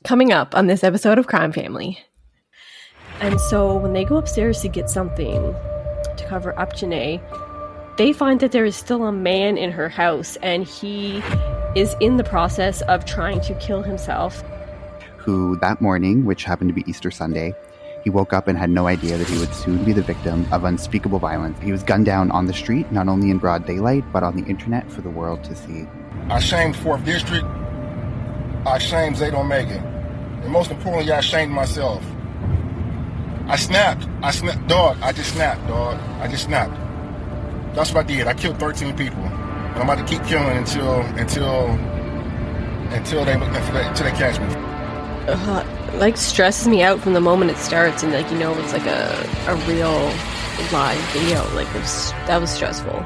Coming up on this episode of Crime Family. And so when they go upstairs to get something to cover up Jenae, they find that there is still a man in her house, and he is in the process of trying to kill himself. Who that morning, which happened to be Easter Sunday, he woke up and had no idea that he would soon be the victim of unspeakable violence. He was gunned down on the street, not only in broad daylight, but on the internet for the world to see. I shamed 4th District. I shamed Zeta Omega. And most importantly, I shamed myself. I snapped. Dog, I just snapped, dog. I just snapped. That's what I did. I killed 13 people. And I'm about to keep killing until they catch me. Like, stresses me out from the moment it starts, and like, you know, it's like a real live video. Like, that was stressful.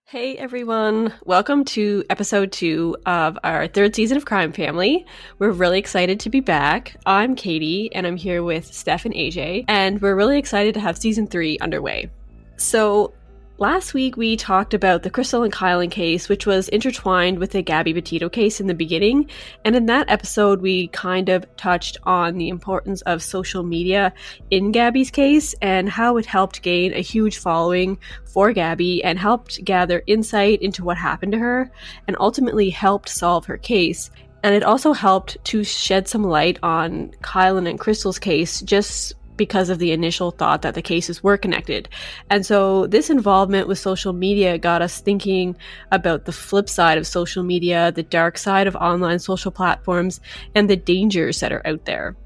Hey everyone, welcome to episode 2 of our 3rd season of Crime Family. We're really excited to be back. I'm Katie, and I'm here with Steph and AJ, and we're really excited to have season 3 underway. So, last week we talked about the Crystal and Kylan case, which was intertwined with the Gabby Petito case in the beginning, and in that episode we kind of touched on the importance of social media in Gabby's case and how it helped gain a huge following for Gabby and helped gather insight into what happened to her and ultimately helped solve her case. And it also helped to shed some light on Kylan and Crystal's case just because of the initial thought that the cases were connected. And so this involvement with social media got us thinking about the flip side of social media, the dark side of online social platforms, and the dangers that are out there.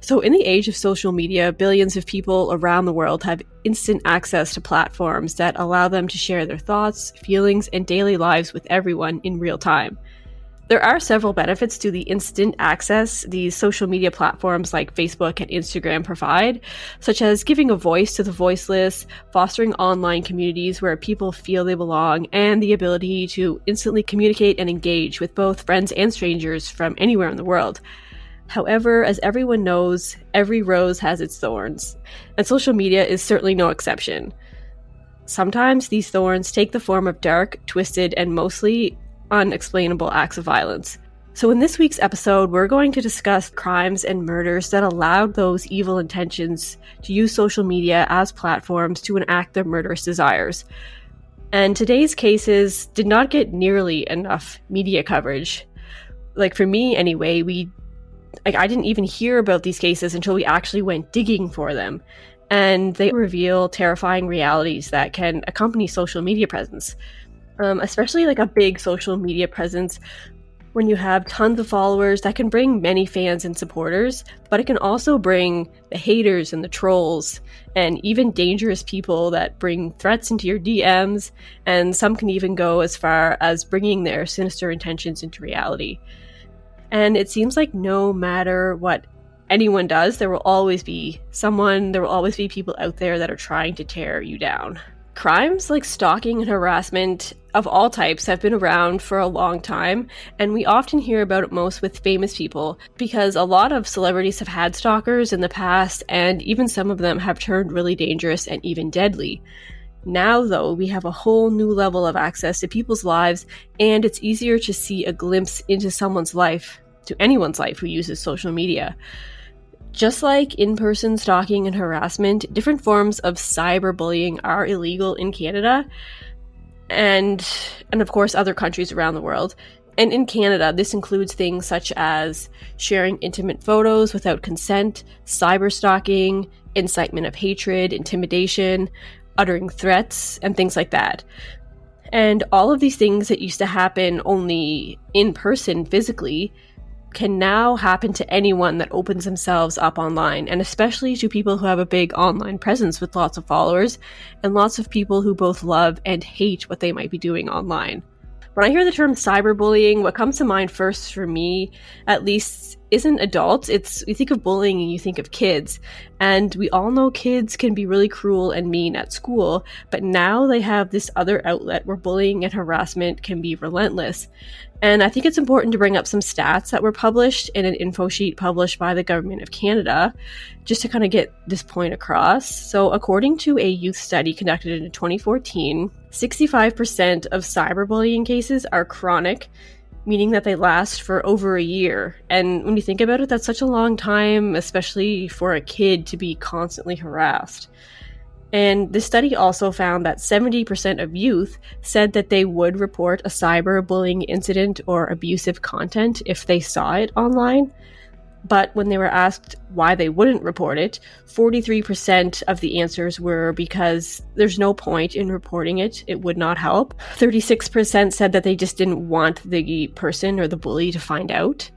So in the age of social media, billions of people around the world have instant access to platforms that allow them to share their thoughts, feelings, and daily lives with everyone in real time. There are several benefits to the instant access these social media platforms like Facebook and Instagram provide, such as giving a voice to the voiceless, fostering online communities where people feel they belong, and the ability to instantly communicate and engage with both friends and strangers from anywhere in the world. However, as everyone knows, every rose has its thorns, and social media is certainly no exception. Sometimes these thorns take the form of dark, twisted, and mostly unexplainable acts of violence. So in this week's episode, we're going to discuss crimes and murders that allowed those evil intentions to use social media as platforms to enact their murderous desires. And today's cases did not get nearly enough media coverage. Like, for me anyway, I didn't even hear about these cases until we actually went digging for them. And they reveal terrifying realities that can accompany social media presence. Especially like a big social media presence when you have tons of followers that can bring many fans and supporters, but it can also bring the haters and the trolls and even dangerous people that bring threats into your DMs, and some can even go as far as bringing their sinister intentions into reality. And it seems like no matter what anyone does, there will always be people out there that are trying to tear you down. Crimes like stalking and harassment of all types have been around for a long time, and we often hear about it most with famous people because a lot of celebrities have had stalkers in the past, and even some of them have turned really dangerous and even deadly. Now, though, we have a whole new level of access to people's lives, and it's easier to see a glimpse into someone's life, to anyone's life who uses social media. Just like in-person stalking and harassment, different forms of cyberbullying are illegal in Canada and of course other countries around the world. And in Canada, this includes things such as sharing intimate photos without consent, cyberstalking, incitement of hatred, intimidation, uttering threats, and things like that. And all of these things that used to happen only in person physically can now happen to anyone that opens themselves up online, and especially to people who have a big online presence with lots of followers and lots of people who both love and hate what they might be doing online. When I hear the term cyberbullying, what comes to mind first for me, at least, isn't adults. You think of bullying and you think of kids. And we all know kids can be really cruel and mean at school, but now they have this other outlet where bullying and harassment can be relentless. And I think it's important to bring up some stats that were published in an info sheet published by the Government of Canada, just to kind of get this point across. So according to a youth study conducted in 2014, 65% of cyberbullying cases are chronic, meaning that they last for over a year. And when you think about it, that's such a long time, especially for a kid to be constantly harassed. And the study also found that 70% of youth said that they would report a cyberbullying incident or abusive content if they saw it online. But when they were asked why they wouldn't report it, 43% of the answers were because there's no point in reporting it, it would not help. 36% said that they just didn't want the person or the bully to find out.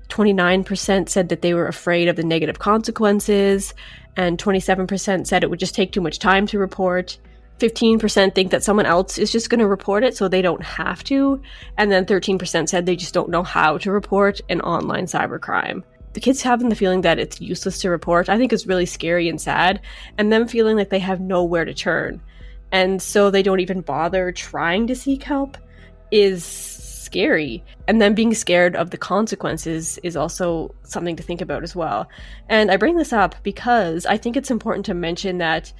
29% said that they were afraid of the negative consequences, and 27% said it would just take too much time to report. 15% think that someone else is just going to report it so they don't have to, and then 13% said they just don't know how to report an online cybercrime. The kids having the feeling that it's useless to report, I think, is really scary and sad, and them feeling like they have nowhere to turn, and so they don't even bother trying to seek help is scary. And then being scared of the consequences is also something to think about as well. And I bring this up because I think it's important to mention that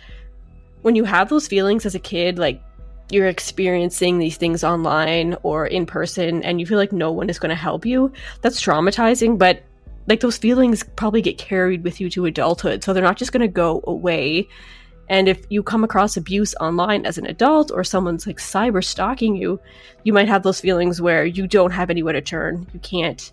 when you have those feelings as a kid, like you're experiencing these things online or in person and you feel like no one is going to help you, that's traumatizing, but like those feelings probably get carried with you to adulthood, so they're not just going to go away. And if you come across abuse online as an adult or someone's like cyber stalking you, you might have those feelings where you don't have anywhere to turn. You can't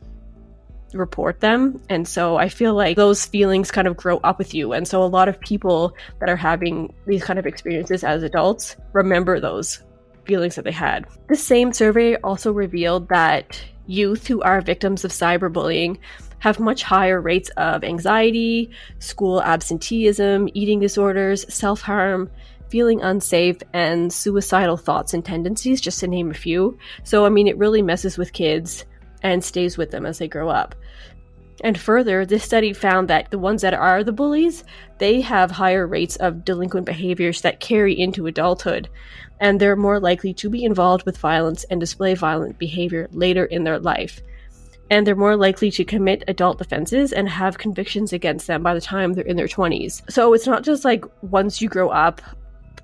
report them. And so I feel like those feelings kind of grow up with you. And so a lot of people that are having these kind of experiences as adults remember those feelings that they had. The same survey also revealed that youth who are victims of cyberbullying have much higher rates of anxiety, school absenteeism, eating disorders, self-harm, feeling unsafe, and suicidal thoughts and tendencies, just to name a few. So, I mean, it really messes with kids and stays with them as they grow up. And further, this study found that the ones that are the bullies, they have higher rates of delinquent behaviors that carry into adulthood, and they're more likely to be involved with violence and display violent behavior later in their life. And they're more likely to commit adult offenses and have convictions against them by the time they're in their 20s. So it's not just like once you grow up,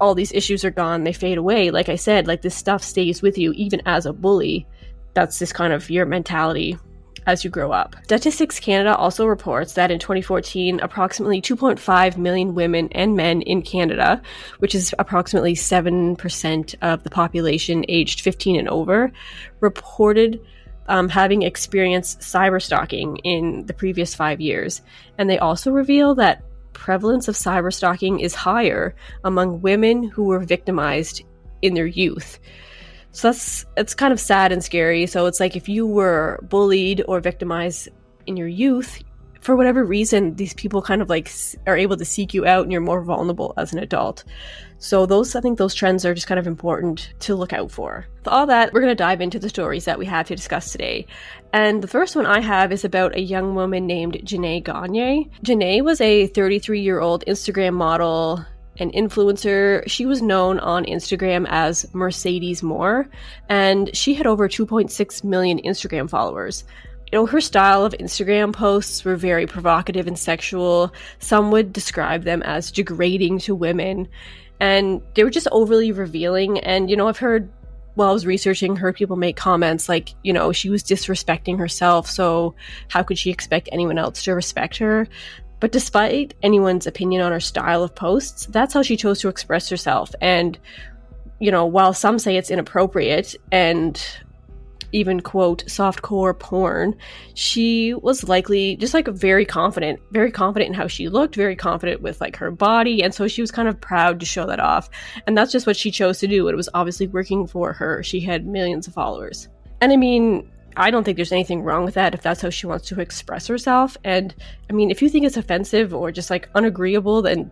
all these issues are gone, they fade away. Like I said, like this stuff stays with you even as a bully. That's just kind of your mentality as you grow up. Statistics Canada also reports that in 2014, approximately 2.5 million women and men in Canada, which is approximately 7% of the population aged 15 and over, reported having experienced cyberstalking in the previous 5 years. And they also reveal that prevalence of cyberstalking is higher among women who were victimized in their youth. So it's kind of sad and scary. So it's like if you were bullied or victimized in your youth, for whatever reason, these people kind of like are able to seek you out and you're more vulnerable as an adult. So I think those trends are just kind of important to look out for. With all that, we're going to dive into the stories that we have to discuss today. And the first one I have is about a young woman named Jenae Gagnier. Jenae was a 33-year-old Instagram model and influencer. She was known on Instagram as Mercedes Morr, and she had over 2.6 million Instagram followers. You know, her style of Instagram posts were very provocative and sexual. Some would describe them as degrading to women, and they were just overly revealing. And, you know, I've heard, while I was researching, heard people make comments like, you know, she was disrespecting herself, so how could she expect anyone else to respect her? But despite anyone's opinion on her style of posts, that's how she chose to express herself. And, you know, while some say it's inappropriate and even, quote, softcore porn, she was likely just like very confident in how she looked, very confident with like her body. And so she was kind of proud to show that off. And that's just what she chose to do. It was obviously working for her. She had millions of followers. And I mean, I don't think there's anything wrong with that if that's how she wants to express herself. And I mean, if you think it's offensive or just like unagreeable, then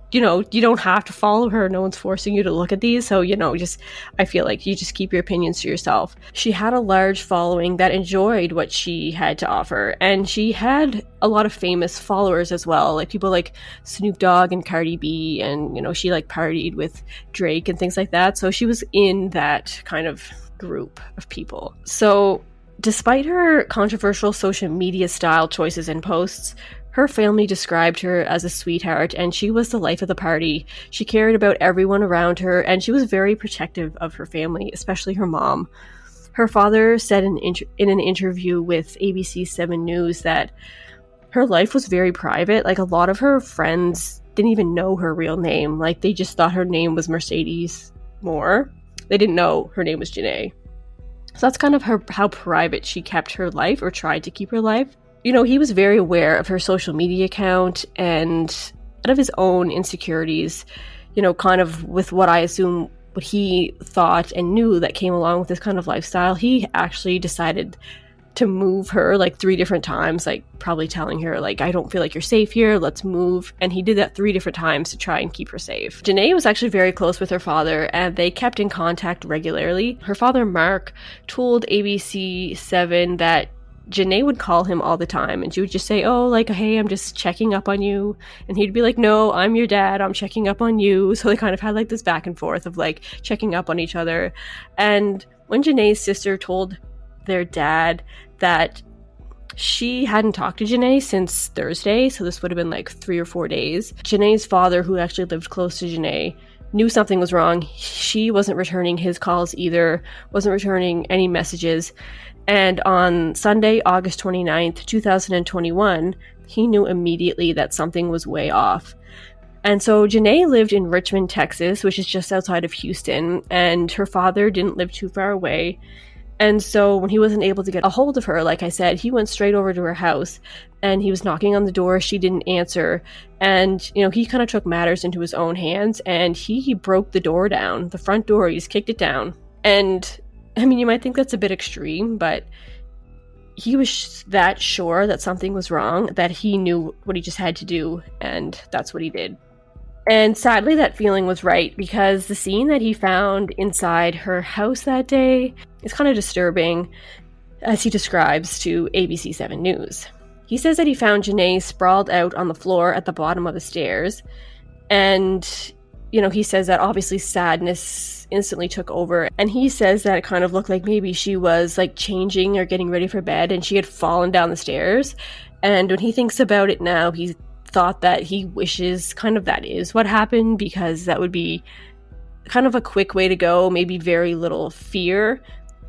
you don't have to follow her. No one's forcing you to look at these. So, I feel like you just keep your opinions to yourself. She had a large following that enjoyed what she had to offer. And she had a lot of famous followers as well. Like people like Snoop Dogg and Cardi B. And, she like partied with Drake and things like that. So she was in that kind of group of people. So despite her controversial social media style choices and posts, her family described her as a sweetheart, and she was the life of the party. She cared about everyone around her, and she was very protective of her family, especially her mom. Her father said in an interview with ABC 7 News that her life was very private. Like, a lot of her friends didn't even know her real name. Like, they just thought her name was Mercedes Morr. They didn't know her name was Jenae. So that's kind of how private she kept her life, or tried to keep her life. He was very aware of her social media account and out of his own insecurities, kind of with what I assume what he thought and knew that came along with this kind of lifestyle. He actually decided to move her like 3 different times, like probably telling her like, I don't feel like you're safe here, let's move. And he did that 3 different times to try and keep her safe. Jenae was actually very close with her father, and they kept in contact regularly. Her father, Mark, told ABC 7 that Jenae would call him all the time, and she would just say, oh, like, hey, I'm just checking up on you. And he'd be like, no, I'm your dad, I'm checking up on you. So they kind of had like this back and forth of like checking up on each other. And when Jenae's sister told their dad that she hadn't talked to Jenae since Thursday, so this would have been like 3 or 4 days, Jenae's father, who actually lived close to Jenae, knew something was wrong. She wasn't returning his calls either, wasn't returning any messages. And on Sunday, August 29th, 2021, he knew immediately that something was way off. And so Jenae lived in Richmond, Texas, which is just outside of Houston, and her father didn't live too far away. And so when he wasn't able to get a hold of her, like I said, he went straight over to her house, and he was knocking on the door. She didn't answer. And, he kind of took matters into his own hands, and he broke the door down, the front door. He just kicked it down. And I mean, you might think that's a bit extreme, but he was that sure that something was wrong that he knew what he just had to do, and that's what he did. And sadly, that feeling was right, because the scene that he found inside her house that day is kind of disturbing, as he describes to ABC 7 News. He says that he found Jenae sprawled out on the floor at the bottom of the stairs, and, he says that obviously sadness instantly took over, and he says that it kind of looked like maybe she was like changing or getting ready for bed, and she had fallen down the stairs. And when he thinks about it now, he thought that he wishes kind of that is what happened, because that would be kind of a quick way to go, maybe very little fear.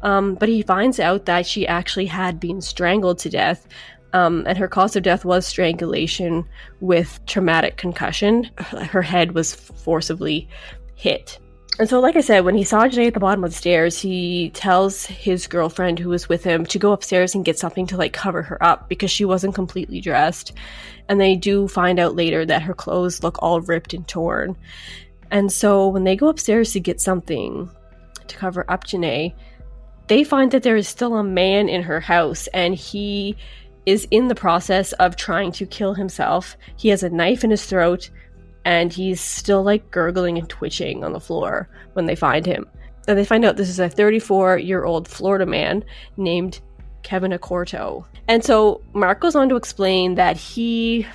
But he finds out that she actually had been strangled to death, and her cause of death was strangulation with traumatic concussion. Her head was forcibly hit. And so, like I said, when he saw Jenae at the bottom of the stairs, he tells his girlfriend who was with him to go upstairs and get something to like cover her up, because she wasn't completely dressed. And they do find out later that her clothes look all ripped and torn. And so when they go upstairs to get something to cover up Jenae, they find that there is still a man in her house, and he is in the process of trying to kill himself. He has a knife in his throat, and he's still like gurgling and twitching on the floor when they find him. And they find out this is a 34-year-old Florida man named Kevin Accorto. And so Mark goes on to explain that he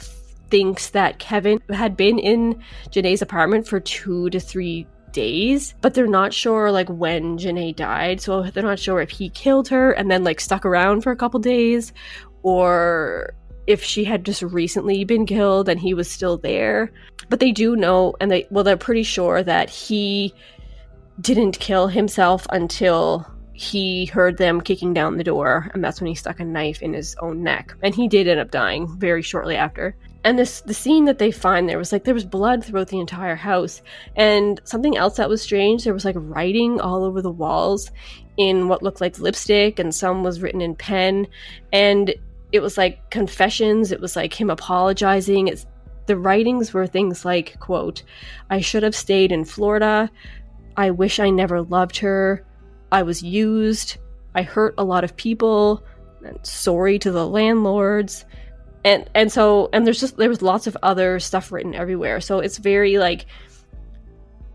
thinks that Kevin had been in Jenae's apartment for 2 to 3 days, but they're not sure like when Jenae died. So they're not sure if he killed her and then like stuck around for a couple days, or if she had just recently been killed and he was still there. But they do know, and they're pretty sure that he didn't kill himself until he heard them kicking down the door, and that's when he stuck a knife in his own neck. And he did end up dying very shortly after. And the scene that they find there was blood throughout the entire house. And something else that was strange, there was like writing all over the walls. in what looked like lipstick, and some was written in pen. And it was like confessions. It was like him apologizing. The writings were things like, quote, "I should have stayed in Florida. I wish I never loved her. I was used. I hurt a lot of people. And sorry to the landlords." And there was lots of other stuff written everywhere. So it's very like,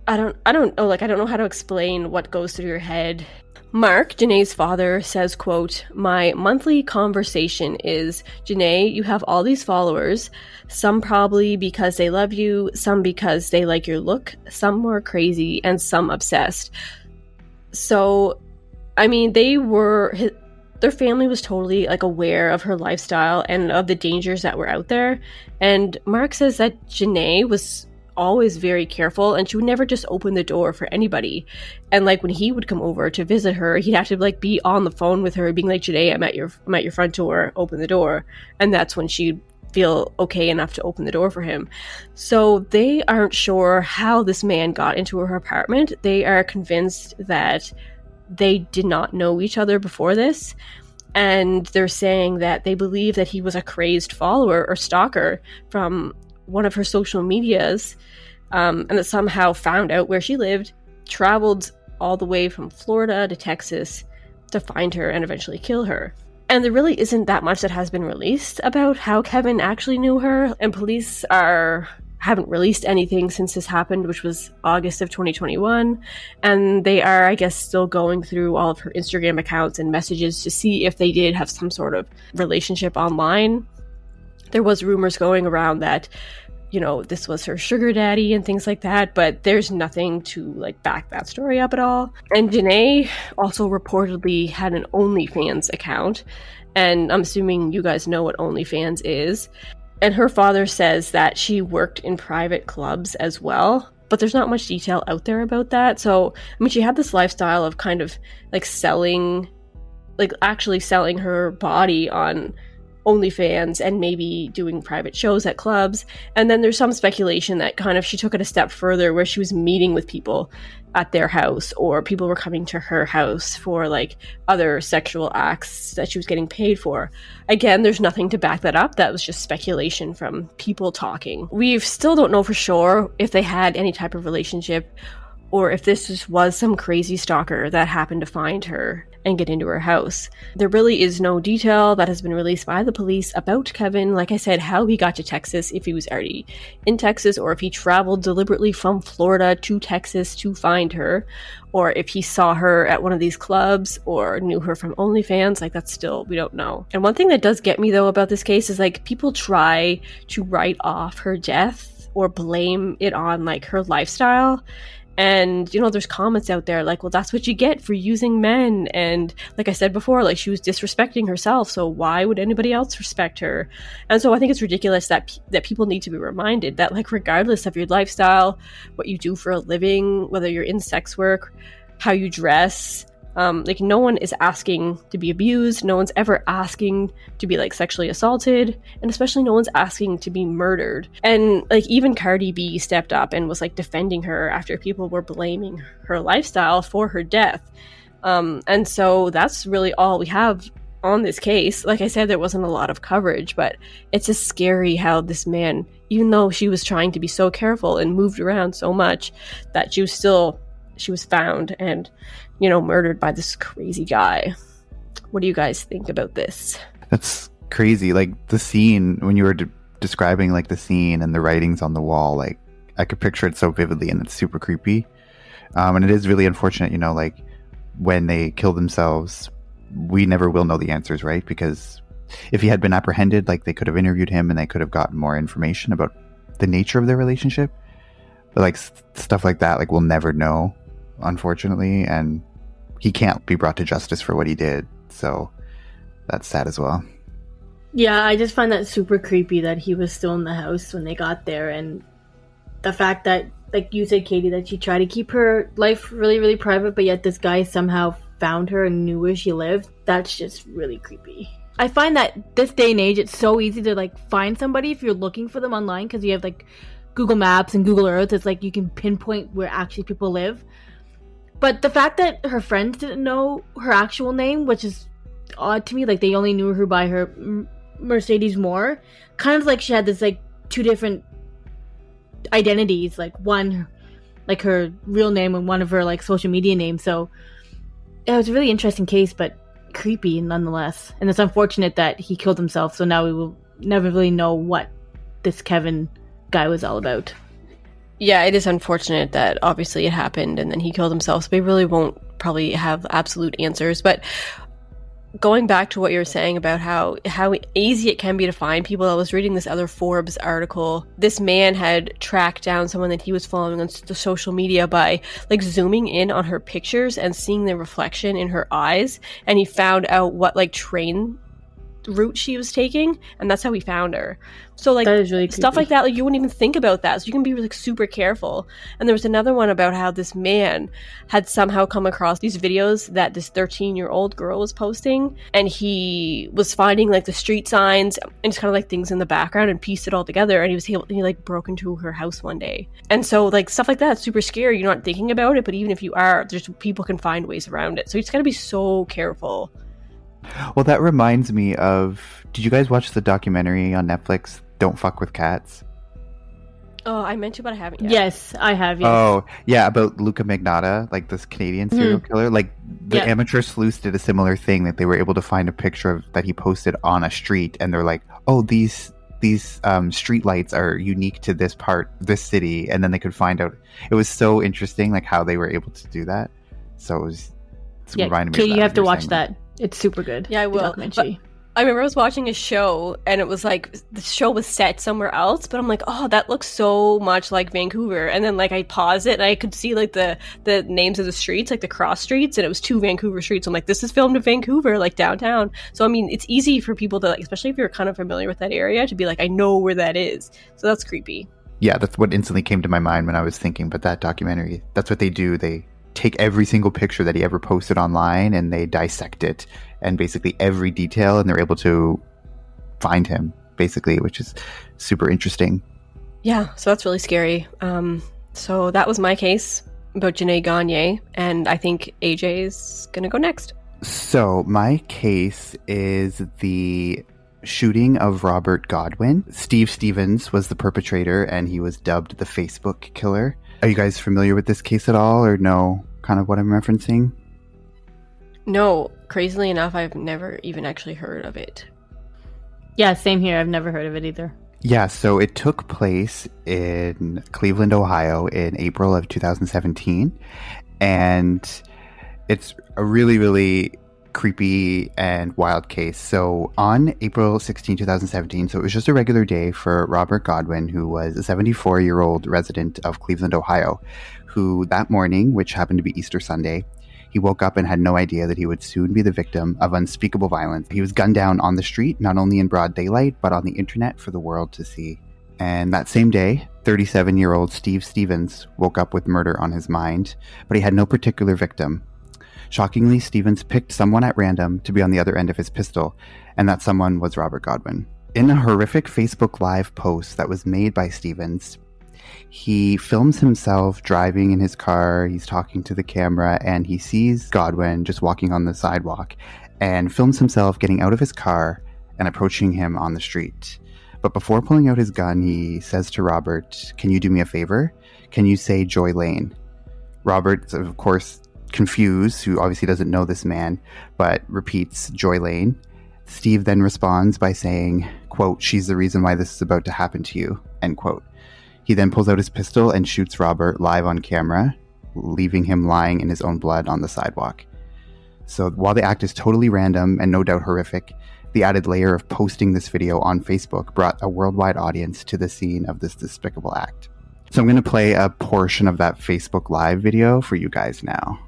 I don't know, like I don't know how to explain what goes through your head. Mark, Jenae's father, says, quote, "My monthly conversation is, Jenae, you have all these followers, some probably because they love you, some because they like your look, some more crazy, and some obsessed." So, I mean, their family was totally like aware of her lifestyle and of the dangers that were out there. And Mark says that Jenae was always very careful, and she would never just open the door for anybody. And like when he would come over to visit her, he'd have to like be on the phone with her, being like, "Jenae, I'm at your front door, open the door." And that's when she'd feel okay enough to open the door for him. So they aren't sure how this man got into her apartment. They are convinced that they did not know each other before this. And they're saying that they believe that he was a crazed follower or stalker from one of her social medias, and that somehow found out where she lived, traveled all the way from Florida to Texas to find her and eventually kill her. And there really isn't that much that has been released about how Kevin actually knew her, and police haven't released anything since this happened, which was August of 2021, and they are, I guess, still going through all of her Instagram accounts and messages to see if they did have some sort of relationship online. There was rumors going around that, you know, this was her sugar daddy and things like that, but there's nothing to like back that story up at all. And Jenae also reportedly had an OnlyFans account, and I'm assuming you guys know what OnlyFans is. And her father says that she worked in private clubs as well, but there's not much detail out there about that. So, I mean, she had this lifestyle of kind of like actually selling her body on OnlyFans and maybe doing private shows at clubs. And then there's some speculation that kind of she took it a step further, where she was meeting with people at their house, or people were coming to her house for like other sexual acts that she was getting paid for. Again, there's nothing to back that up. That was just speculation from people talking. We still don't know for sure if they had any type of relationship, or if this just was some crazy stalker that happened to find her and get into her house. There really is no detail that has been released by the police about Kevin. Like I said, how he got to Texas, if he was already in Texas, or if he traveled deliberately from Florida to Texas to find her, or if he saw her at one of these clubs or knew her from OnlyFans. Like, that's still, we don't know. And one thing that does get me though about this case is like people try to write off her death or blame it on like her lifestyle. And, you know, there's comments out there like, well, that's what you get for using men. And like I said before, like she was disrespecting herself. So why would anybody else respect her? And so I think it's ridiculous that people need to be reminded that, like, regardless of your lifestyle, what you do for a living, whether you're in sex work, how you dress, like no one is asking to be abused. No one's ever asking to be like sexually assaulted, and especially no one's asking to be murdered. And like even Cardi B stepped up and was like defending her after people were blaming her lifestyle for her death. And so that's really all we have on this case. Like I said, there wasn't a lot of coverage, but it's just scary how this man, even though she was trying to be so careful and moved around so much, that she was found and, you know, murdered by this crazy guy. What do you guys think about this? That's crazy. Like the scene, when you were describing like the scene and the writings on the wall, like I could picture it so vividly, and it's super creepy. And it is really unfortunate, you know, like when they kill themselves, we never will know the answers, right? Because if he had been apprehended, like they could have interviewed him and they could have gotten more information about the nature of their relationship. But like stuff like that, like we'll never know, unfortunately, and he can't be brought to justice for what he did. So that's sad as well. Yeah, I just find that super creepy that he was still in the house when they got there, and the fact that, like you said, Katie, that she tried to keep her life really, really private, but yet this guy somehow found her and knew where she lived. That's just really creepy. I find that this day and age, it's so easy to like find somebody if you're looking for them online, because you have like Google Maps and Google Earth. It's like you can pinpoint where actually people live. But the fact that her friends didn't know her actual name, which is odd to me, like they only knew her by her Mercedes Morr, kind of like she had this like two different identities, like one like her real name and one of her like social media names. So it was a really interesting case, but creepy nonetheless. And it's unfortunate that he killed himself, so now we will never really know what this Kevin guy was all about. Yeah, it is unfortunate that obviously it happened and then he killed himself, so we really won't probably have absolute answers. But going back to what you were saying about how easy it can be to find people, I was reading this other Forbes article. This man had tracked down someone that he was following on the social media by like zooming in on her pictures and seeing the reflection in her eyes, and he found out what like train route she was taking, and that's how he found her. So like that is really stuff like that, like you wouldn't even think about that, so you can be like super careful. And there was another one about how this man had somehow come across these videos that this 13-year-old girl was posting, and he was finding like the street signs and just kind of like things in the background and pieced it all together, and he like broke into her house one day. And so like stuff like that's super scary. You're not thinking about it, but even if you are, there's people can find ways around it, so you just gotta be so careful. Well, that reminds me of, did you guys watch the documentary on Netflix, Don't Fuck with Cats? Oh, I meant to, but I haven't yet. Yes, I have, yes. Oh, yeah, about Luca Magnotta, like this Canadian serial killer. Like, the amateur sleuths did a similar thing, that they were able to find a picture of that he posted on a street, and they're like, oh, these street lights are unique to this city, and then they could find out. It was so interesting, like, how they were able to do that. So it's reminding me Katie, of that. you have to watch that. It's super good. Yeah, I will. I remember I was watching a show, and it was like the show was set somewhere else, but I'm like, oh, that looks so much like Vancouver. And then like I paused it, and I could see like the names of the streets, like the cross streets, and it was 2 Vancouver streets. I'm like, this is filmed in Vancouver, like downtown. So I mean, it's easy for people to, like, especially if you're kind of familiar with that area, to be like, I know where that is. So that's creepy. Yeah, that's what instantly came to my mind when I was thinking about that documentary. That's what they do. They take every single picture that he ever posted online, and they dissect it and basically every detail, and they're able to find him basically, which is super interesting. Yeah, so that's really scary. So that was my case about Jenae Gagnier, and I think AJ is gonna go next. So my case is the shooting of Robert Godwin. Steve Stevens was the perpetrator, and he was dubbed the Facebook killer. Are you guys familiar with this case at all, or know kind of what I'm referencing? No, crazily enough, I've never even actually heard of it. Yeah, same here. I've never heard of it either. Yeah, so it took place in Cleveland, Ohio in April of 2017. And it's a really, really creepy and wild case. So on April 16, 2017, so it was just a regular day for Robert Godwin, who was a 74-year-old resident of Cleveland, Ohio, who that morning, which happened to be Easter Sunday, he woke up and had no idea that he would soon be the victim of unspeakable violence. He was gunned down on the street, not only in broad daylight, but on the internet for the world to see. And that same day, 37-year-old Steve Stevens woke up with murder on his mind, but he had no particular victim. Shockingly, Stevens picked someone at random to be on the other end of his pistol, and that someone was Robert Godwin. In a horrific Facebook Live post that was made by Stevens, he films himself driving in his car, he's talking to the camera, and he sees Godwin just walking on the sidewalk, and films himself getting out of his car and approaching him on the street. But before pulling out his gun, he says to Robert, "Can you do me a favor? Can you say Joy Lane?" Robert, of course, confused, who obviously doesn't know this man, but repeats Joy Lane. Steve then responds by saying, quote, "She's the reason why this is about to happen to you," end quote. He then pulls out his pistol and shoots Robert live on camera, leaving him lying in his own blood on the sidewalk. So while the act is totally random and no doubt horrific, the added layer of posting this video on Facebook brought a worldwide audience to the scene of this despicable act. So I'm going to play a portion of that Facebook Live video for you guys now.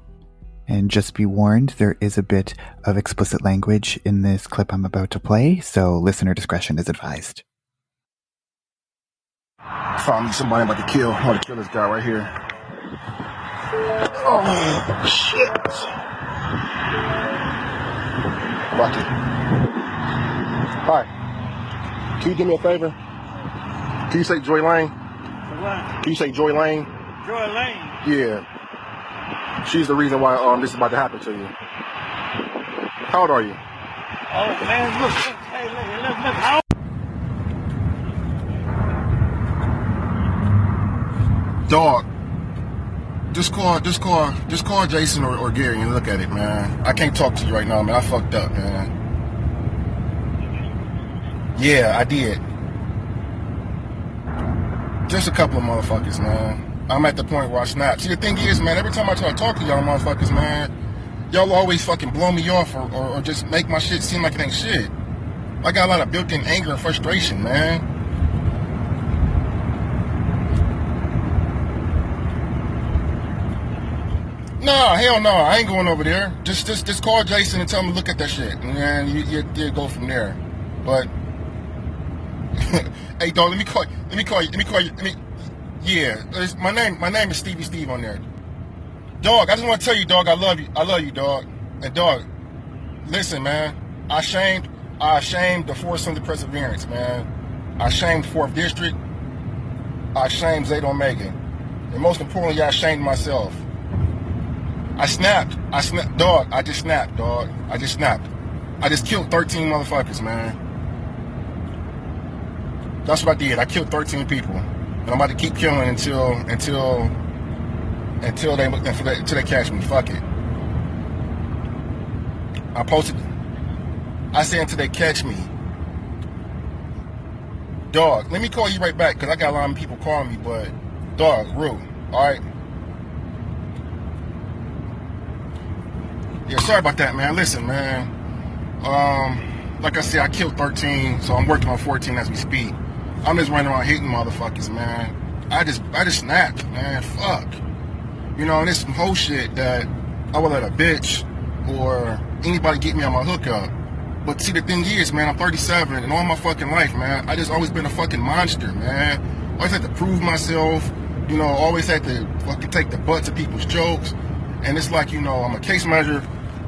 And just be warned, there is a bit of explicit language in this clip I'm about to play, so listener discretion is advised. Found me somebody I'm about to kill. I want to kill this guy right here. Oh, shit. Watch it. Hi. Can you do me a favor? Can you say Joy Lane? What? Can you say Joy Lane? Joy Lane? Yeah. She's the reason why this is about to happen to you. How old are you? Oh man, look, hey, look. Dog. Just call Jason or Gary and look at it, man. I can't talk to you right now, man. I fucked up, man. Yeah, I did. Just a couple of motherfuckers, man. I'm at the point where I snap. See, the thing is, man, every time I try to talk to y'all motherfuckers, man, y'all always fucking blow me off or just make my shit seem like it ain't shit. I got a lot of built-in anger and frustration, man. Nah, hell no, I ain't going over there. Just call Jason and tell him to look at that shit, and then you go from there. But hey, dog, let me call you. Yeah, my name is Stevie Steve on there. Dog, I just want to tell you, dog, I love you, dog. And dog, listen, man, I shamed the 4th Sunday Perseverance, man. I shamed 4th District. I shamed Zeta Omega. And most importantly, I shamed myself. I snapped, dog. I just snapped. I just killed 13 motherfuckers, man. That's what I did. I killed 13 people. And I'm about to keep killing until they catch me. Fuck it. I posted. I said until they catch me. Dog, let me call you right back because I got a lot of people calling me. But dog, rude. All right. Yeah, sorry about that, man. Listen, man. Like I said, I killed 13, so I'm working on 14 as we speak. I'm just running around hitting motherfuckers, man. I just snapped, man. Fuck. You know, and this some whole shit that I would let a bitch or anybody get me on my hookup. But see, the thing is, man, I'm 37, and all my fucking life, man, I just always been a fucking monster, man. Always had to prove myself. You know, always had to fucking take the butts of people's jokes. And it's like, you know, I'm a case manager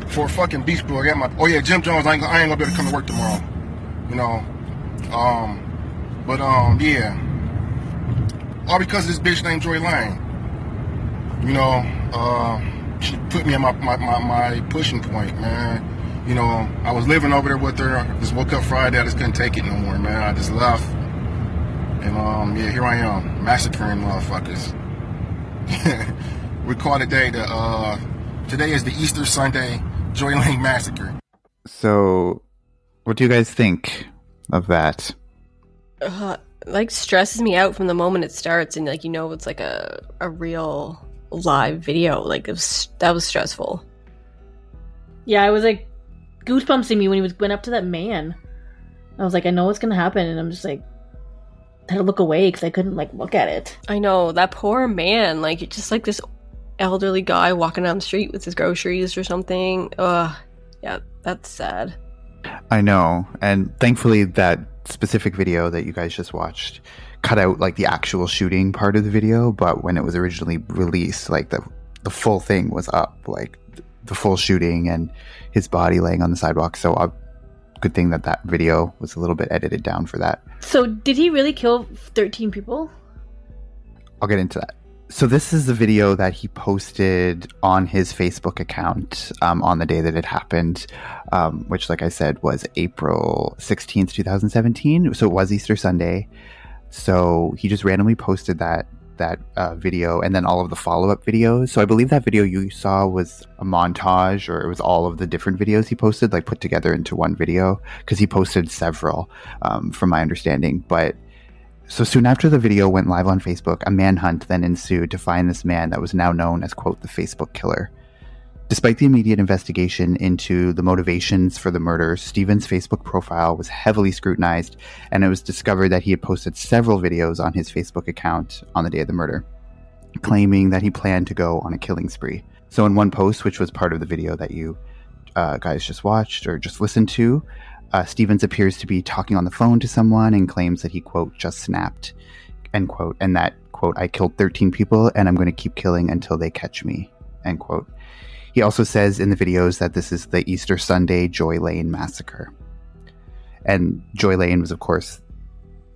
for a fucking beach club. I got my, oh yeah, Jim Jones, I ain't gonna be able to come to work tomorrow. You know, yeah. All because of this bitch named Joy Lane. You know, she put me in my pushing point, man. You know, I was living over there with her. I just woke up Friday, I just couldn't take it no more, man. I just left. And yeah, here I am, massacring motherfuckers. We call today today is the Easter Sunday Joy Lane Massacre. So, what do you guys think of that? Like, stresses me out from the moment it starts, and like, you know, it's like a real live video. Like, that was stressful. Yeah, I was like goosebumpsing me when he went up to that man. I was like, I know what's gonna happen, and I'm just like, I had to look away because I couldn't like look at it. I know, that poor man. Like, it's just like this elderly guy walking down the street with his groceries or something. Ugh, yeah, that's sad. I know, and thankfully that specific video that you guys just watched cut out like the actual shooting part of the video, but when it was originally released, like the full thing was up, like the full shooting and his body laying on the sidewalk. So good thing that video was a little bit edited down for that. So did he really kill 13 people? I'll get into that. So this is the video that he posted on his Facebook account on the day that it happened, which, like I said, was April 16th, 2017. So it was Easter Sunday. So he just randomly posted that video and then all of the follow-up videos. So I believe that video you saw was a montage, or it was all of the different videos he posted, like put together into one video, because he posted several, from my understanding. But so soon after the video went live on Facebook, a manhunt then ensued to find this man that was now known as, quote, the Facebook killer. Despite the immediate investigation into the motivations for the murder, Stephen's Facebook profile was heavily scrutinized, and it was discovered that he had posted several videos on his Facebook account on the day of the murder, claiming that he planned to go on a killing spree. So in one post, which was part of the video that you guys just watched or just listened to, Stevens appears to be talking on the phone to someone and claims that he, quote, just snapped, end quote, and that, quote, I killed 13 people and I'm going to keep killing until they catch me, end quote. He also says in the videos that this is the Easter Sunday Joy Lane massacre. And Joy Lane was, of course,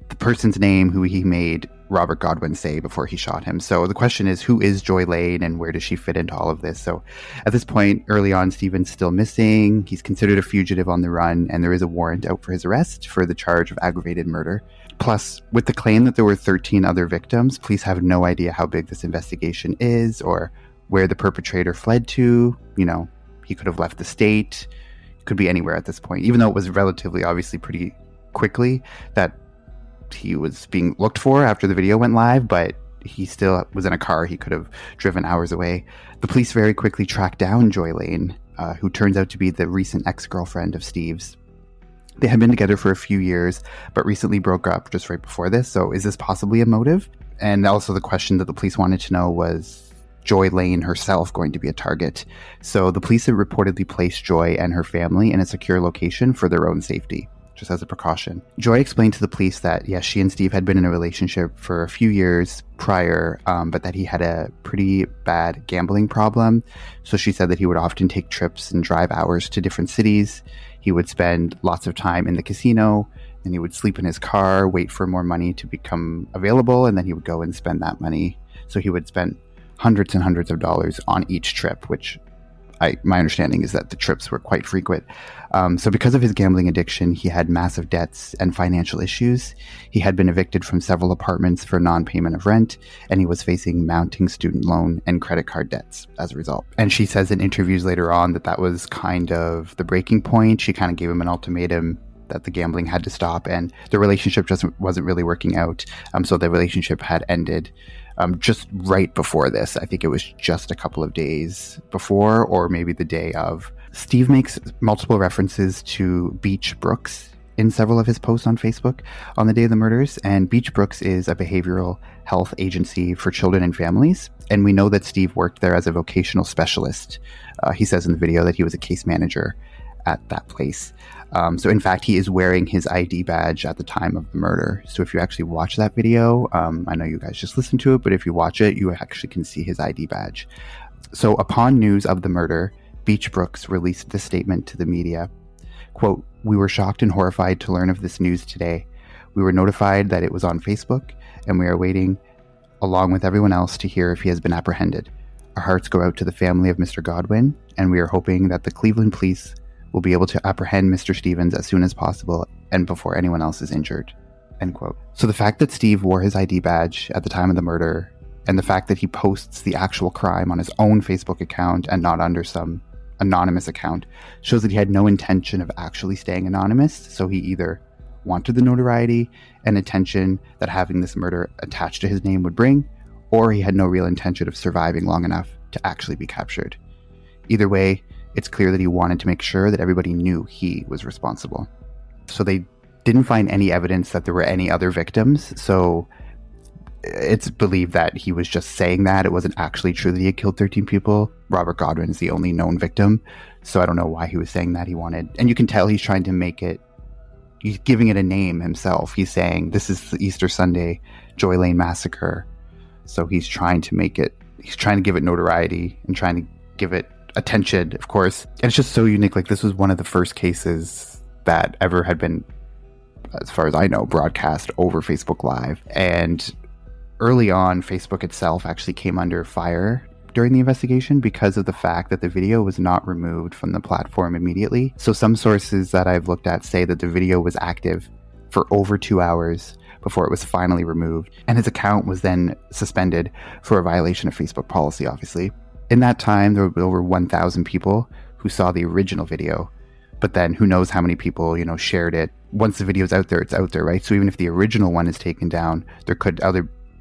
the person's name who he made Robert Godwin say before he shot him. So the question is, who is Joy Lane and where does she fit into all of this? So at this point, early on, Stephen's still missing. He's considered a fugitive on the run, and there is a warrant out for his arrest for the charge of aggravated murder. Plus, with the claim that there were 13 other victims, police have no idea how big this investigation is or where the perpetrator fled to. You know, he could have left the state, could be anywhere at this point, even though it was relatively obviously pretty quickly that he was being looked for after the video went live, but he still was in a car. He could have driven hours away. The police very quickly tracked down Joy Lane, who turns out to be the recent ex-girlfriend of Steve's. They had been together for a few years, but recently broke up just right before this. So is this possibly a motive? And also the question that the police wanted to know was Joy Lane herself going to be a target? So the police had reportedly placed Joy and her family in a secure location for their own safety, just as a precaution. Joy explained to the police that, yes, she and Steve had been in a relationship for a few years prior, but that he had a pretty bad gambling problem. So she said that he would often take trips and drive hours to different cities. He would spend lots of time in the casino, and he would sleep in his car, wait for more money to become available, and then he would go and spend that money. So he would spend hundreds and hundreds of dollars on each trip, which my understanding is that the trips were quite frequent. So because of his gambling addiction, he had massive debts and financial issues. He had been evicted from several apartments for non-payment of rent, and he was facing mounting student loan and credit card debts as a result. And she says in interviews later on that that was kind of the breaking point. She kind of gave him an ultimatum that the gambling had to stop, and the relationship just wasn't really working out. So the relationship had ended just right before this. I think it was just a couple of days before, or maybe the day of. Steve makes multiple references to Beach Brooks in several of his posts on Facebook on the day of the murders, and Beach Brooks is a behavioral health agency for children and families, and we know that Steve worked there as a vocational specialist. He says in the video that he was a case manager at that place. So in fact, he is wearing his ID badge at the time of the murder. So if you actually watch that video, I know you guys just listened to it, but if you watch it, you actually can see his ID badge. So upon news of the murder, Beach Brooks released this statement to the media. Quote, "We were shocked and horrified to learn of this news today. We were notified that it was on Facebook, and we are waiting, along with everyone else, to hear if he has been apprehended. Our hearts go out to the family of Mr. Godwin, and we are hoping that the Cleveland police will be able to apprehend Mr. Stevens as soon as possible and before anyone else is injured." End quote. So the fact that Steve wore his ID badge at the time of the murder, and the fact that he posts the actual crime on his own Facebook account and not under some anonymous account, shows that he had no intention of actually staying anonymous. So he either wanted the notoriety and attention that having this murder attached to his name would bring, or he had no real intention of surviving long enough to actually be captured. Either way, it's clear that he wanted to make sure that everybody knew he was responsible. So they didn't find any evidence that there were any other victims. So it's believed that he was just saying that. It wasn't actually true that he had killed 13 people. Robert Godwin is the only known victim. So I don't know why he was saying that. And you can tell he's trying to make it, he's giving it a name himself. He's saying, this is the Easter Sunday Joy Lane massacre. So he's trying to give it notoriety and trying to give it attention, of course. And it's just so unique. Like, this was one of the first cases that ever had been, as far as I know, broadcast over Facebook Live. And early on, Facebook itself actually came under fire during the investigation because of the fact that the video was not removed from the platform immediately. So some sources that I've looked at say that the video was active for over 2 hours before it was finally removed. And his account was then suspended for a violation of Facebook policy, obviously. In that time, there were over 1,000 people who saw the original video. But then who knows how many people, shared it. Once the video's out there, it's out there, right? So even if the original one is taken down, there could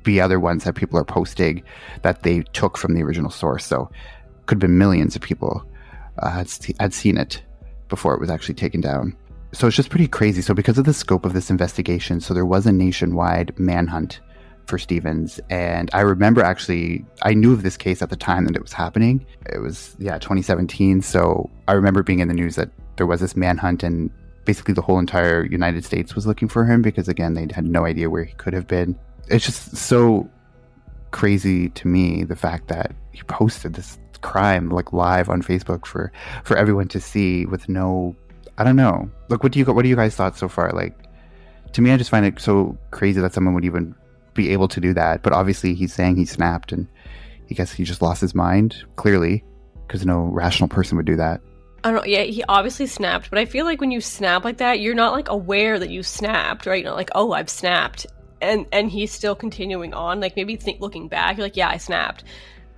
be other ones that people are posting that they took from the original source. So could have been millions of people had seen it before it was actually taken down. So it's just pretty crazy. So because of the scope of this investigation, so there was a nationwide manhunt for Stevens. And I remember I knew of this case at the time that it was happening. It was 2017. So I remember being in the news that there was this manhunt, and basically the whole entire United States was looking for him because, again, they had no idea where he could have been. It's just so crazy to me, the fact that he posted this crime live on Facebook for everyone to see with no, I don't know. What are you guys thoughts so far? To me, I just find it so crazy that someone would even be able to do that. But obviously he's saying he snapped, and I guess he just lost his mind, clearly, because no rational person would do that. I don't know. Yeah, he obviously snapped, but I feel like when you snap like that, you're not like aware that you snapped, right? You're not like, oh, I've snapped, and he's still continuing on. Like maybe looking back, you're like, yeah, I snapped,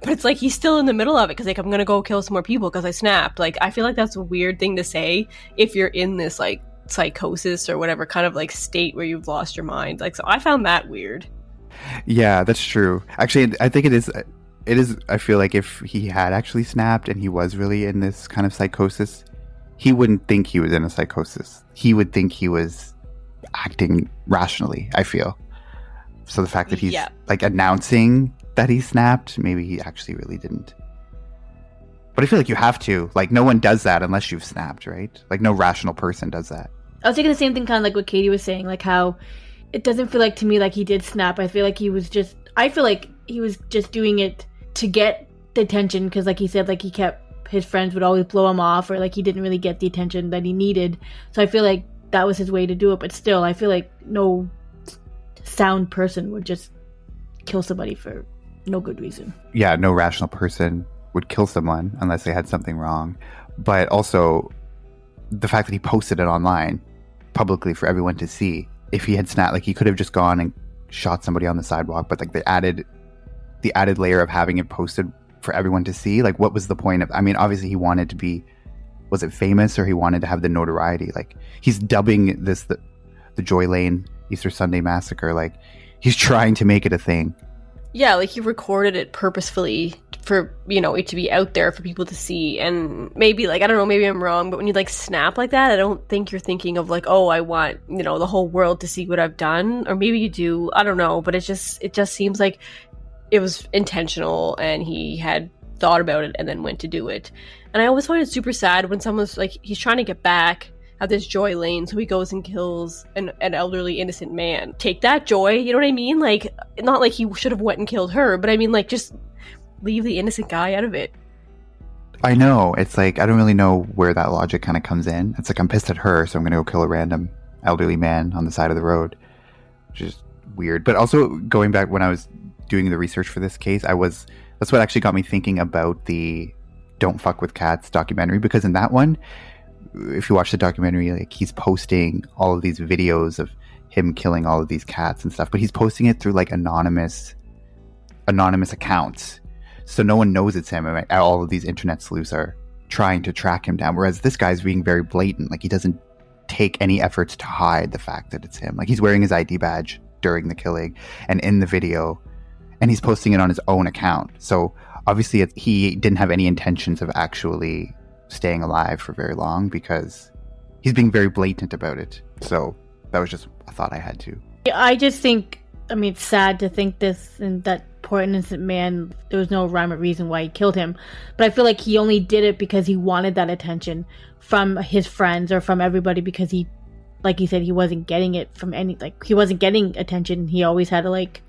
but it's like he's still in the middle of it because like I'm gonna go kill some more people because I snapped. Like I feel like that's a weird thing to say if you're in this like psychosis or whatever kind of like state where you've lost your mind. Like so, I found that weird. Yeah, that's true. Actually, I think it is. I feel like if he had actually snapped and he was really in this kind of psychosis, he wouldn't think he was in a psychosis. He would think he was acting rationally, I feel. So the fact that he's like announcing that he snapped, maybe he actually really didn't. But I feel like you have to. Like no one does that unless you've snapped, right? Like no rational person does that. I was thinking the same thing, kind of like what Katie was saying, like how it doesn't feel like to me like he did snap. I feel like he was just doing it to get the attention, because like he said, like his friends would always blow him off, or like he didn't really get the attention that he needed. So I feel like that was his way to do it. But still, I feel like no sound person would just kill somebody for no good reason. Yeah, no rational person would kill someone unless they had something wrong. But also the fact that he posted it online publicly for everyone to see. If he had snapped, like he could have just gone and shot somebody on the sidewalk, but like the added layer of having it posted for everyone to see, like what was the point of, I mean, obviously he wanted to be, was it famous, or he wanted to have the notoriety? Like he's dubbing this the Joy Lane Easter Sunday massacre, like he's trying to make it a thing. Yeah, like he recorded it purposefully for, you know, it to be out there for people to see. And maybe, like, I don't know, maybe I'm wrong, but when you, like, snap like that, I don't think you're thinking of, like, oh, I want, you know, the whole world to see what I've done. Or maybe you do, I don't know, but it just seems like it was intentional and he had thought about it and then went to do it. And I always find it super sad when someone's, like, he's trying to get back at this Joy Lane, so he goes and kills an elderly innocent man. Take that, Joy, you know what I mean? Like, not like he should have went and killed her, but I mean, like, just leave the innocent guy out of it. I know, it's like, I don't really know where that logic kind of comes in. It's like, I'm pissed at her, so I'm gonna go kill a random elderly man on the side of the road, which is weird. But also, going back when I was doing the research for this case, that's what actually got me thinking about the Don't Fuck with Cats documentary, because in that one, if you watch the documentary, like, he's posting all of these videos of him killing all of these cats and stuff, but he's posting it through like anonymous accounts, so no one knows it's him. And all of these internet sleuths are trying to track him down, whereas this guy's being very blatant. Like, he doesn't take any efforts to hide the fact that it's him. Like, he's wearing his ID badge during the killing and in the video, and he's posting it on his own account. So obviously he didn't have any intentions of actually staying alive for very long, because he's being very blatant about it. So that was just a thought I had to. I just think, I mean, it's sad to think this, and that poor innocent man, there was no rhyme or reason why he killed him. But I feel like he only did it because he wanted that attention from his friends or from everybody, because he, like he said, he wasn't getting it from he wasn't getting attention. He always had to like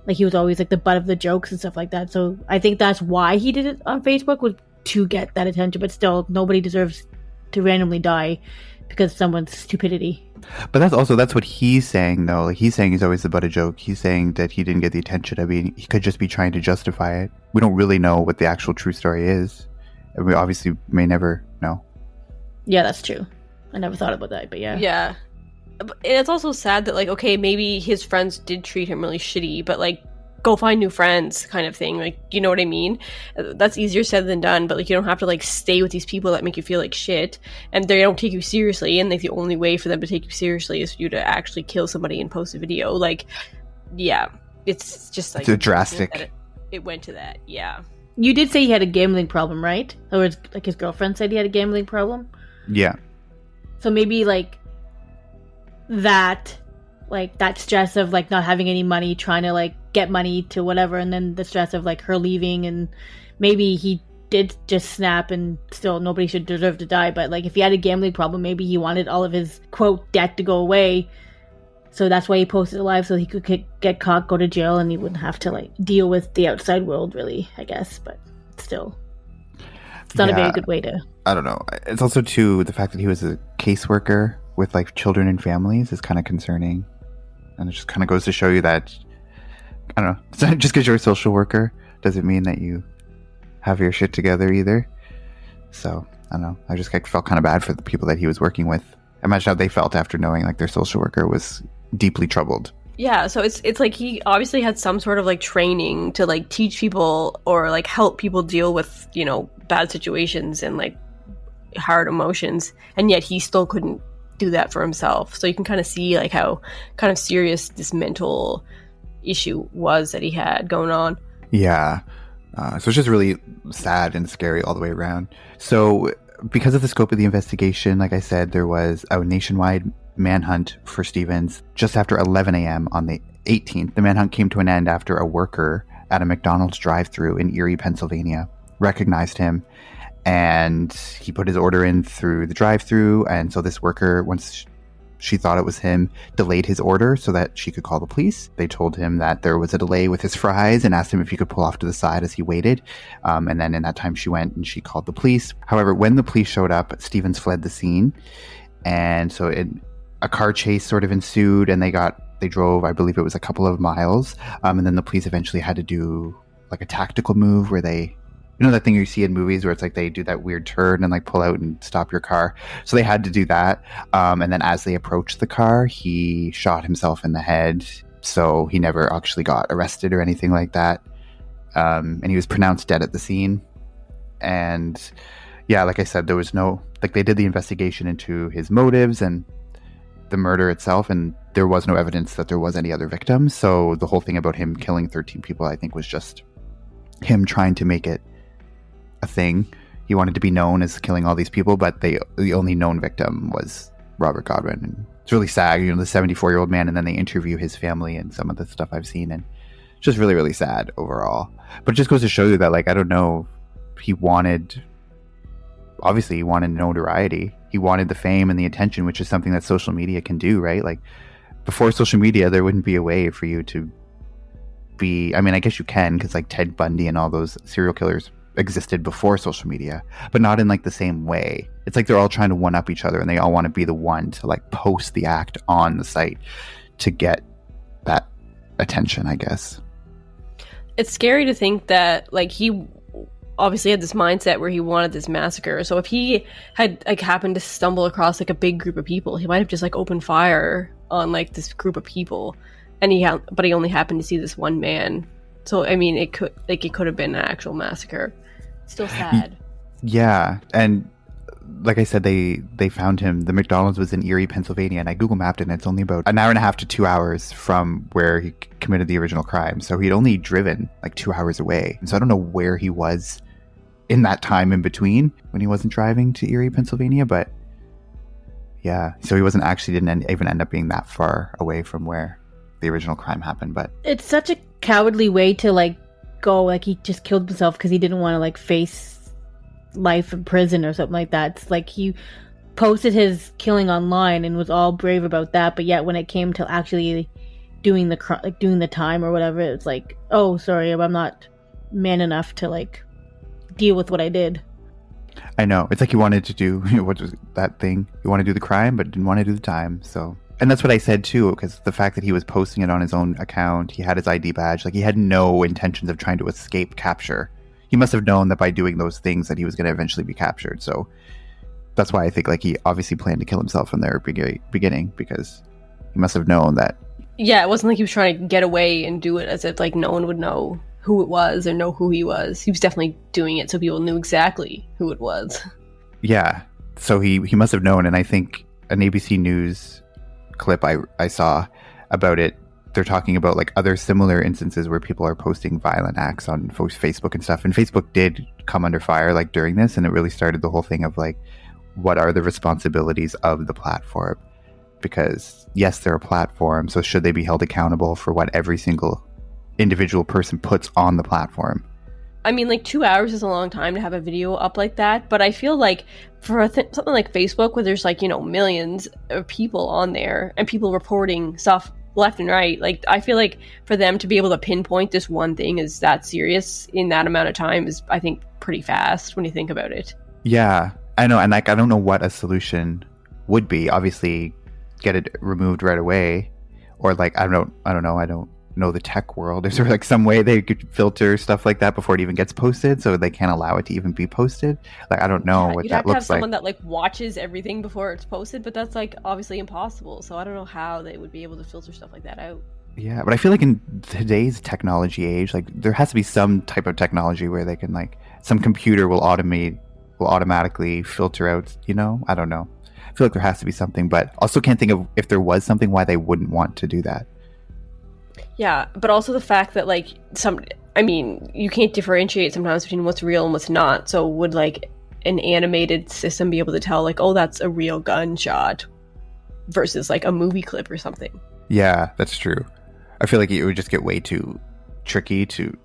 he was always like the butt of the jokes and stuff like that. So I think that's why he did it on Facebook, was to get that attention. But still, nobody deserves to randomly die because of someone's stupidity. But that's what he's saying, though. Like, he's saying he's always the butt of joke. He's saying that he didn't get the attention. I mean, he could just be trying to justify it. We don't really know what the actual true story is, and we obviously may never know. Yeah, that's true. I never thought about that, but yeah. And it's also sad that, like, okay, maybe his friends did treat him really shitty, but, like, go find new friends kind of thing. Like, you know what I mean? That's easier said than done, but, like, you don't have to, like, stay with these people that make you feel like shit, and they don't take you seriously, and, like, the only way for them to take you seriously is for you to actually kill somebody and post a video. Like, yeah, it's just, like... It's a drastic... It went to that, yeah. You did say he had a gambling problem, right? Or, like, his girlfriend said he had a gambling problem? Yeah. So maybe, like, that stress of, like, not having any money, trying to, like, get money to whatever, and then the stress of, like, her leaving, and maybe he did just snap, and still nobody should deserve to die. But, like, if he had a gambling problem, maybe he wanted all of his, quote, debt to go away, so that's why he posted it live, so he could get caught, go to jail, and he wouldn't have to, like, deal with the outside world, really, I guess. But still, it's not a very good way to... I don't know. It's also, too, the fact that he was a caseworker with, like, children and families is kind of concerning. And it just kind of goes to show you that I don't know. Just because you're a social worker doesn't mean that you have your shit together either. So I don't know. I just felt kind of bad for the people that he was working with. Imagine how they felt after knowing like their social worker was deeply troubled. Yeah, so it's like he obviously had some sort of like training to like teach people or like help people deal with, you know, bad situations and like hard emotions, and yet he still couldn't do that for himself. So you can kind of see like how kind of serious this mental issue was that he had going on. Yeah. So it's just really sad and scary all the way around. So because of the scope of the investigation, like I said, there was a nationwide manhunt for Stevens just after 11 a.m. on the 18th. The manhunt came to an end after a worker at a McDonald's drive-thru in Erie, Pennsylvania, recognized him, and he put his order in through the drive-thru. And so this worker, once she thought it was him, delayed his order so that she could call the police. They told him that there was a delay with his fries and asked him if he could pull off to the side as he waited. And then in that time she went and she called the police. However, when the police showed up, Stevens fled the scene. And so a car chase sort of ensued, and they drove, I believe it was a couple of miles. And then the police eventually had to do like a tactical move where they, you know, that thing you see in movies where it's like they do that weird turn and like pull out and stop your car. So they had to do that. And then as they approached the car, he shot himself in the head. So he never actually got arrested or anything like that. And he was pronounced dead at the scene. And yeah, like I said, there was they did the investigation into his motives and the murder itself, and there was no evidence that there was any other victims. So the whole thing about him killing 13 people, I think, was just him trying to make it a thing. He wanted to be known as killing all these people, but the only known victim was Robert Godwin. And it's really sad, you know, the 74-year-old man, and then they interview his family and some of the stuff I've seen, and it's just really, really sad overall. But it just goes to show you that, like, I don't know, he wanted notoriety. He wanted the fame and the attention, which is something that social media can do, right? Like, before social media, there wouldn't be a way for you to be, I mean, I guess you can, because like Ted Bundy and all those serial killers existed before social media, but not in like the same way. It's like they're all trying to one up each other, and they all want to be the one to like post the act on the site to get that attention, I guess. It's scary to think that like he obviously had this mindset where he wanted this massacre. So if he had like happened to stumble across like a big group of people, he might have just like opened fire on like this group of people, and but he only happened to see this one man. So I mean, it could have been an actual massacre. Still sad. Yeah, and like I said, they found him. The McDonald's was in Erie, Pennsylvania, and I Google mapped it, and it's only about an hour and a half to 2 hours from where he committed the original crime. So he'd only driven like 2 hours away. And so I don't know where he was in that time in between when he wasn't driving to Erie, Pennsylvania, but yeah, so he didn't even end up being that far away from where the original crime happened. But it's such a cowardly way to like go, like he just killed himself because he didn't want to like face life in prison or something like that. It's like he posted his killing online and was all brave about that, but yet when it came to actually doing the time or whatever, it's like, oh, sorry, I'm not man enough to like deal with what I did. I know, it's like he wanted to do what was that thing? He wanted to do the crime, but didn't want to do the time. So, and that's what I said too, because the fact that he was posting it on his own account, he had his ID badge, like he had no intentions of trying to escape capture. He must have known that by doing those things that he was going to eventually be captured. So that's why I think like he obviously planned to kill himself from the beginning, because he must have known that. Yeah, it wasn't like he was trying to get away and do it as if like no one would know who it was or know who he was. He was definitely doing it so people knew exactly who it was. Yeah, so he must have known. And I think an ABC News clip I saw about it, they're talking about like other similar instances where people are posting violent acts on Facebook and stuff, and Facebook did come under fire like during this, and it really started the whole thing of like, what are the responsibilities of the platform? Because yes, they're a platform, so should they be held accountable for what every single individual person puts on the platform? I mean, like 2 hours is a long time to have a video up like that, but I feel like for something like Facebook, where there's like, you know, millions of people on there and people reporting stuff left and right, like I feel like for them to be able to pinpoint this one thing is that serious in that amount of time is, I think, pretty fast when you think about it. Yeah, I know, and like I don't know what a solution would be. Obviously, get it removed right away, or like I don't know. know the tech world. Is there like some way they could filter stuff like that before it even gets posted, so they can't allow it to even be posted? Like, I don't know what you'd that have to have looks someone like. that like watches everything before it's posted, but that's like obviously impossible. So I don't know how they would be able to filter stuff like that out. Yeah, but I feel like in today's technology age, like there has to be some type of technology where they can like some computer will automatically filter out, you know? I don't know. I feel like there has to be something, but also can't think of if there was something why they wouldn't want to do that. Yeah, but also the fact that like you can't differentiate sometimes between what's real and what's not. So would like an animated system be able to tell like, oh, that's a real gunshot versus like a movie clip or something? Yeah, that's true. I feel like it would just get way too tricky to,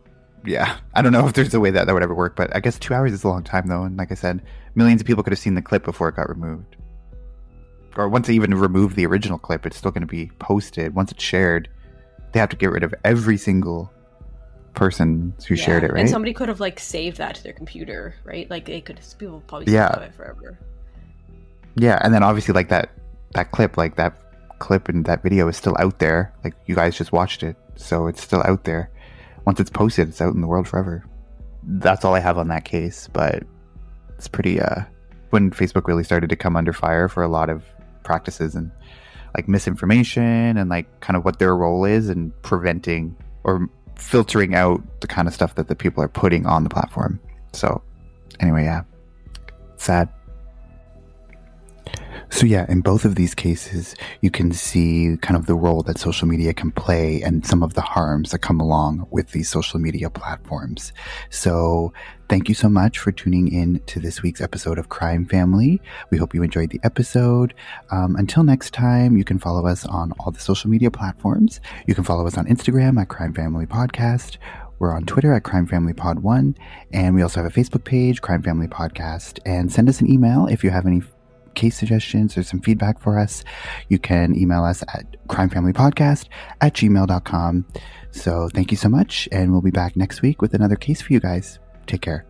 yeah. I don't know if there's a way that would ever work, but I guess 2 hours is a long time though. And like I said, millions of people could have seen the clip before it got removed. Or once they even remove the original clip, it's still going to be posted. Once it's shared, they have to get rid of every single person who shared it, right? And somebody could have like saved that to their computer, right? Like people probably still have it forever. Yeah, and then obviously like that clip, like that clip and that video is still out there. Like you guys just watched it, so it's still out there. Once it's posted, it's out in the world forever. That's all I have on that case, but it's pretty when Facebook really started to come under fire for a lot of practices and like misinformation and like kind of what their role is in preventing or filtering out the kind of stuff that the people are putting on the platform. So anyway, yeah, sad. So yeah, in both of these cases, you can see kind of the role that social media can play and some of the harms that come along with these social media platforms. So thank you so much for tuning in to this week's episode of Crime Family. We hope you enjoyed the episode. Until next time, you can follow us on all the social media platforms. You can follow us on Instagram at Crime Family Podcast. We're on Twitter at Crime Family Pod 1. And we also have a Facebook page, Crime Family Podcast. And send us an email if you have any case suggestions or some feedback for us. You can email us at crimefamilypodcast@gmail.com. So thank you so much, and we'll be back next week with another case for you guys. Take care.